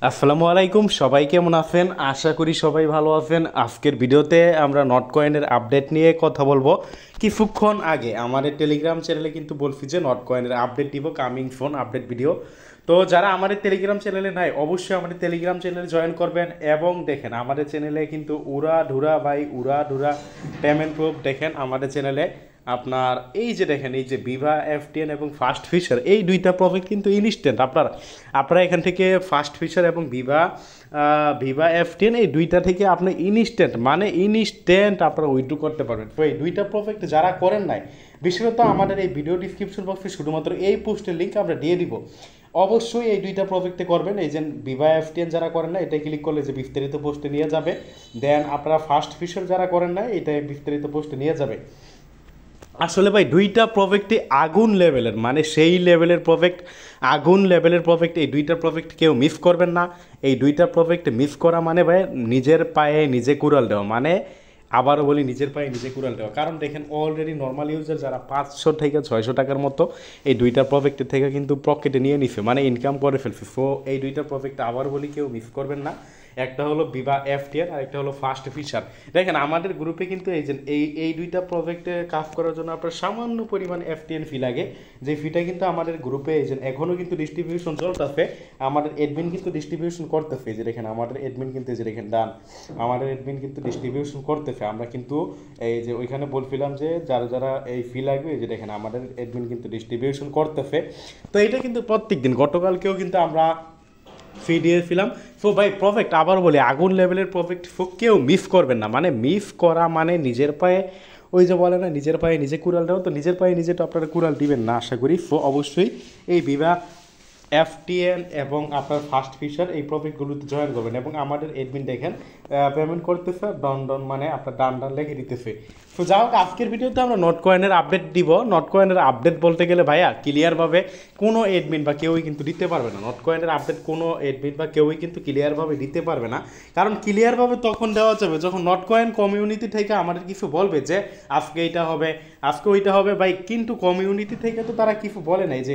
আসসালামু আলাইকুম, সবাই কেমন আছেন? আশা করি সবাই ভালো আছেন। আজকের ভিডিওতে আমরা নট কয়েনের আপডেট নিয়ে কথা বলবো। কিছুক্ষণ আগে আমাদের টেলিগ্রাম চ্যানেলে কিন্তু বলছি যে নট কয়েনের আপডেট দিব, কামিং ফোন আপডেট ভিডিও। তো যারা আমাদের টেলিগ্রাম চ্যানেলে নাই অবশ্যই আমাদের টেলিগ্রাম চ্যানেলে জয়েন করবেন এবং দেখেন আমাদের চ্যানেলে কিন্তু উড়া ধুরা পেমেন্ট প্রুফ দেখেন আমাদের চ্যানেলে আপনার এই যে দেখেন এই যে ভিভা এফটিএন এবং ফাস্ট ফিশার এই দুইটা প্রফিট কিন্তু ইনস্ট্যান্ট আপনারা এখান থেকে ফাস্ট ফিশার এবং ভিভা এফটিএন এই দুইটা থেকে আপনি ইনস্ট্যান্ট আপনারা উইথড্র করতে পারবেন। তো এই দুইটা প্রফিট যারা করেন নাই, বিশেষত আমাদের এই ভিডিও ডিসক্রিপশন বক্সে শুধুমাত্র এই পোস্টের লিঙ্ক আমরা দিয়ে দিব। অবশ্যই এই দুইটা প্রজেক্টে করবেন। এই যে ভিভা এফটিএন যারা করেন না, এটা ক্লিক করলে যে বিস্তারিত পোস্টে নিয়ে যাবে। দেন আপনারা ফাস্ট ফিশার যারা করেন না, এটা বিস্তারিত পোস্টে নিয়ে যাবে। আসলে ভাই দুইটা প্রজেক্টই আগুন লেভেলের, মানে সেই লেভেলের প্রজেক্ট, আগুন লেভেলের প্রজেক্ট। এই দুইটা প্রজেক্ট কেউ মিস করবেন না। এই দুইটা প্রজেক্ট মিস করা মানে ভাই নিজের পায়ে নিজে কুড়াল দেওয়া, মানে আবারও বলি নিজের পায়ে নিজে কুড়াল দেওয়া। কারণ দেখেন অলরেডি নর্মাল ইউজার যারা 500 থেকে 600 টাকার মতো এই দুইটা প্রজেক্টের থেকে কিন্তু পকেটে নিয়ে নিছে, মানে ইনকাম করে ফেলছে। সো এই দুইটা প্রজেক্ট আবার বলি কেউ মিস করবেন না। একটা হলো ভিভা এফটিএন আর একটা হলো ফাস্ট ফিশার। দেখেন আমাদের গ্রুপে কিন্তু এই যে এই দুইটা প্রজেক্টে কাজ করার জন্য আপনার সামান্য পরিমাণ এফটিএন ফি লাগে, যে ফিটা কিন্তু আমাদের গ্রুপে এই যে এখনও কিন্তু ডিস্ট্রিবিউশন চলতেছে। আমাদের এডমিন কিন্তু ডিস্ট্রিবিউশন করতেছে, যে দেখেন আমাদের এডমিন কিন্তু এই যে দেখেন ডান, আমাদের এডমিন কিন্তু ডিস্ট্রিবিউশন করতেছে। আমরা কিন্তু এই যে ওইখানে বলছিলাম যে যারা যারা এই ফি লাগবে, এই যে দেখেন আমাদের এডমিন কিন্তু ডিস্ট্রিবিউশন করতেছে। তো এটা কিন্তু প্রত্যেক দিন, গতকালকেও কিন্তু আমরা ফি দিয়েছিলাম। সো ভাই প্রজেক্ট আবার বলি আগুন লেভেলের প্রজেক্ট, কেউ মিস করবেন না। মানে মিস করা মানে নিজের পায়ে, ওই যে বলে না নিজের পায়ে নিজে কুড়াল দেওয়া, তো নিজের পায়ে নিজে তো আপনারা কুড়াল দিবেন না আশা করি। সো অবশ্যই এই ভিভা এফটিএন এবং আপনার ফাস্ট ফিশার এই প্রজেক্টগুলোতে জয়েন করবেন। এবং আমাদের এডমিন দেখেন পেমেন্ট করতেছে ডন মানে আপনার ডান লেগে দিতেছে। তো যাই হোক, আজকের ভিডিওতে আমরা নট কয়েনের আপডেট দিব। নট কয়েনের আপডেট বলতে গেলে ভাইয়া ক্লিয়ারভাবে কোনো এডমিন বা কেউই কিন্তু দিতে পারবে না। নট কয়েনের আপডেট কোনো এডমিন বা কেউই কিন্তু ক্লিয়ারভাবে দিতে পারবে না। কারণ ক্লিয়ারভাবে তখন দেওয়া যাবে যখন নট কয়েন কমিউনিটি থেকে আমাদের কিছু বলবে যে আজকে এইটা হবে, আজকে ওইটা হবে ভাই। কিন্তু কমিউনিটি থেকে তো তারা কিছু বলে নাই। যে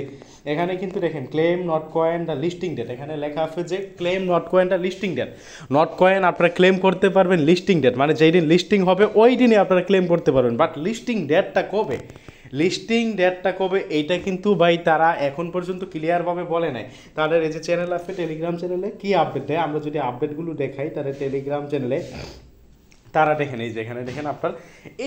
এখানে কিন্তু দেখেন claim not coin the listing date, এখানে লেখা আছে যে claim not coin the listing date. Not coin আপনারা ক্লেম করতে পারবেন লিস্টিং ডেট, মানে যেই দিন লিস্টিং হবে ওই দিনই আপনারা ক্লেম করতে পারবেন। বাট লিস্টিং ডেটটা কবে এইটা কিন্তু ভাই তারা এখন পর্যন্ত ক্লিয়ারভাবে বলে নাই। তাদের এই যে চ্যানেল আছে টেলিগ্রাম চ্যানেলে কি আপডেট দেয়, আমরা যদি আপডেটগুলো দেখাই তাদের টেলিগ্রাম চ্যানেলে, তারা দেখেন এই যে এখানে দেখেন আপনার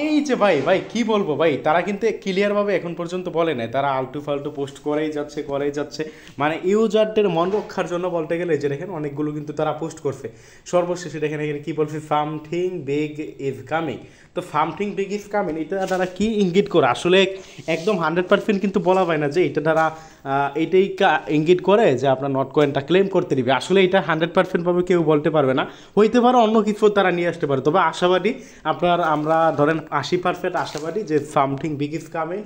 এই যে ভাই কি বলবো ভাই, তারা কিন্তু ক্লিয়ারভাবে এখন পর্যন্ত বলে নাই। তারা আলটু ফালটু পোস্ট করেই যাচ্ছে, মানে ইউজারদের মন রক্ষার জন্য বলতে গেলে যে দেখেন অনেকগুলো কিন্তু তারা পোস্ট করছে। সর্বশেষে দেখেন এখানে কী বলছে, সামথিং বিগ ইজ কামিং। তো সামথিং বিগ ইজ কামিং এটা তারা কী ইঙ্গিত করে আসলে একদম 100% কিন্তু বলা হয় না যে এটা তারা এইটাই ইঙ্গিত করে যে আপনার নট কয়েনটা ক্লেম করতে দিবে। আসলে এটা 100% ভাবে কেউ বলতে পারবে না, হইতে পারে অন্য কিছু তারা নিয়ে আসতে পারে। তবে আশাবাদী আমরা ধরেন 80% আশাবাদী যে সামথিং বিগ ইজ কামিং।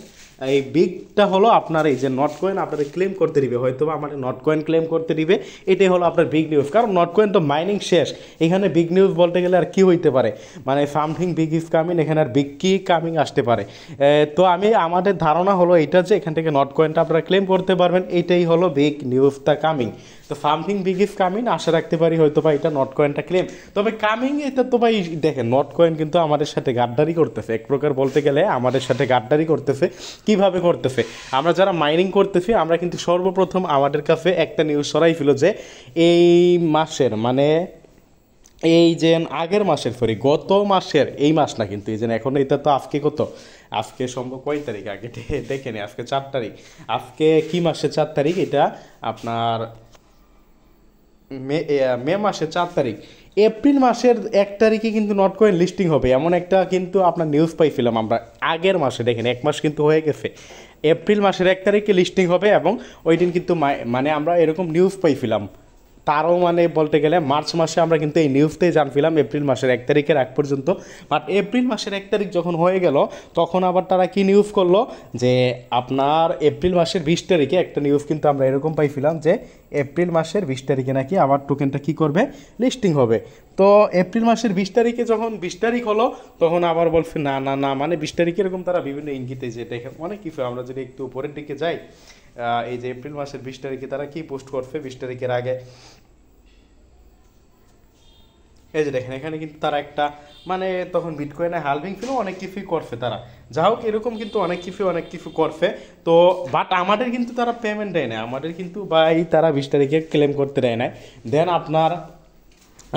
এই বিগটা হলো আপনার এই যে নট কয়েন আপনাদের ক্লেম করতে দিবে, হয়তো বা আমাদের নট কয়েন ক্লেম করতে দিবে, এটাই হলো আপনার বিগ নিউজ। কারণ নট কয়েন তো মাইনিং শেষ, এখানে বিগ নিউজ বলতে গেলে আর কি হইতে পারে, মানে সামথিং বিগ ইজ কামিং, এখানে আর বিগ কি কামিং আসতে পারে। তো আমাদের ধারণা হলো এটা যে এখান থেকে নট কয়েনটা আপনারা ক্লেম করতে পারবেন, এইটাই হলো বিগ নিউজ দ্য কামিং। তো সামথিং বিগ ইজ কামিং, আশা রাখতে পারি হয়তো বা এটা নট কয়েনটা ক্লেম। তবে কামিং এটা তো ভাই দেখেন নট কয়েন কিন্তু আমাদের সাথে গাদ্দারি করতেছে, এক প্রকার বলতে গেলে আমাদের সাথে গাদ্দারি করতেছে। কিভাবে করতেছে, আমরা যারা মাইনিং করতেছি আমরা কিন্তু সর্বপ্রথম আমাদের কাছে একটা নিউজ সরাইছিল যে এই মাসের, মানে এই যে আগের মাসের গত মাসের, এই মাস না কিন্তু এই যে এখন এটা তো আজকে আজকে সম্ভব কয় তারিখ আগে দেখে নি, আজকে 4 তারিখ। আজকে কি মাসে 4 তারিখ, এটা আপনার মে মাসের 4 তারিখ। এপ্রিল মাসের 1 তারিখে কিন্তু নট কয়েন লিস্টিং হবে এমন একটা কিন্তু আপনার নিউজ পাইছিলাম আমরা আগের মাসে। দেখেন 1 মাস কিন্তু হয়ে গেছে, এপ্রিল মাসের 1 তারিখে লিস্টিং হবে এবং ওই দিন কিন্তু মানে আমরা এরকম নিউজ পাইছিলাম। তারও মানে বলতে গেলে মার্চ মাসে আমরা কিন্তু এই নিউজটাই জানছিলাম এপ্রিল মাসের 1 তারিখের আগ পর্যন্ত। বাট এপ্রিল মাসের 1 তারিখ যখন হয়ে গেল তখন আবার তারা কি নিউজ করলো যে আপনার এপ্রিল মাসের 20 তারিখে একটা নিউজ কিন্তু আমরা এরকম পাইছিলাম যে এপ্রিল মাসের 20 তারিখে নাকি আবার টোকেনটা কী করবে, লিস্টিং হবে। তো এপ্রিল মাসের 20 তারিখে যখন 20 তারিখ হলো তখন আবার বলছে না মানে 20 তারিখে এরকম তারা বিভিন্ন ইঙ্গিতে যে দেখেন অনেক কিছু। আমরা যদি একটু উপরের দিকে যাই, এই যে এপ্রিল মাসের 20 তারিখে তারা কি পোস্ট করছে, 20 তারিখের আগে এই যে দেখেন এখানে কিন্তু তারা একটা মানে তখন বিটকয়েনে হালভিং ছিল, অনেক কিছুই করছে তারা, যা হোক এরকম কিন্তু অনেক কিছু করছে। তো বাট আমাদের কিন্তু তারা পেমেন্ট দেয় না, আমাদের কিন্তু ভাই তারা 20 তারিখে ক্লেম করতে দেয় না। দেন আপনার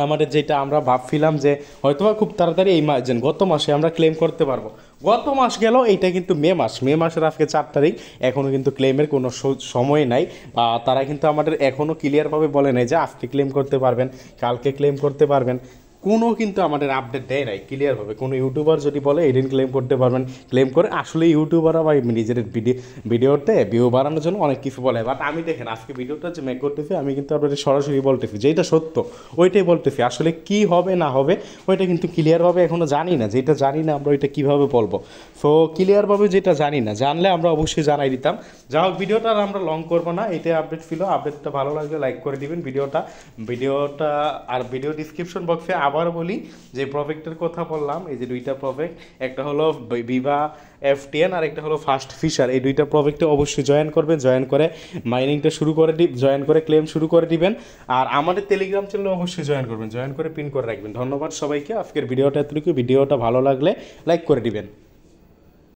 আমাদের যেটা আমরা ভাবছিলাম যে হয়তোবা খুব তাড়াতাড়ি এই মাস যেন গত মাসে আমরা ক্লেম করতে পারবো, গত মাস গেল, এইটা কিন্তু মে মাসের আজকে 4 তারিখ, এখনও কিন্তু ক্লেমের কোনো সময় নাই। তারা কিন্তু আমাদের এখনও ক্লিয়ারভাবে বলে নাই যে আজকে ক্লেম করতে পারবেন, কালকে ক্লেম করতে পারবেন, কোনো কিন্তু আমাদের আপডেট দেয় নাই ক্লিয়ারভাবে। কোনো ইউটিউবার যদি বলে এদিন ক্লেম করতে পারবেন, ক্লেম করে আসলে ইউটিউবাররা বা নিজের ভিডিওতে ভিউ বাড়ানোর জন্য অনেক কিছু বলে। বাট আমি দেখেন আজকে ভিডিওটা যে মেক করতেছি আমি কিন্তু আপনাদের সরাসরি বলতেছি যেটা সত্য ওইটাই বলতেছি, আসলে কি হবে না হবে ওইটা কিন্তু ক্লিয়ারভাবে এখনও জানি না, যেটা জানি না আমরা ওইটা কীভাবে বলবো। সো ক্লিয়ারভাবে যেটা জানি না, জানলে আমরা অবশ্যই জানাই দিতাম। যা হোক ভিডিওটা আর আমরা লং করবো না, এটাই আপডেট ছিল। আপডেটটা ভালো লাগলে লাইক করে দিবেন ভিডিওটা। আর ভিডিও ডিসক্রিপশন বক্সে আবার বলি যে প্রজেক্টের কথা বললাম, এই যে দুইটা প্রজেক্ট, একটা হলো বিভা FTN আর একটা হলো ফাস্ট ফিশার, এই দুইটা প্রজেক্টে অবশ্যই জয়েন করবেন, জয়েন করে মাইনিংটা শুরু করে জয়েন করে ক্লেম শুরু করে দিবেন। আর আমাদের টেলিগ্রাম চ্যানেলে অবশ্যই জয়েন করবেন, জয়েন করে পিন করে রাখবেন। ধন্যবাদ সবাইকে, আজকের ভিডিওটা এতটুকু। ভিডিওটা ভালো লাগলে লাইক করে দিবেন।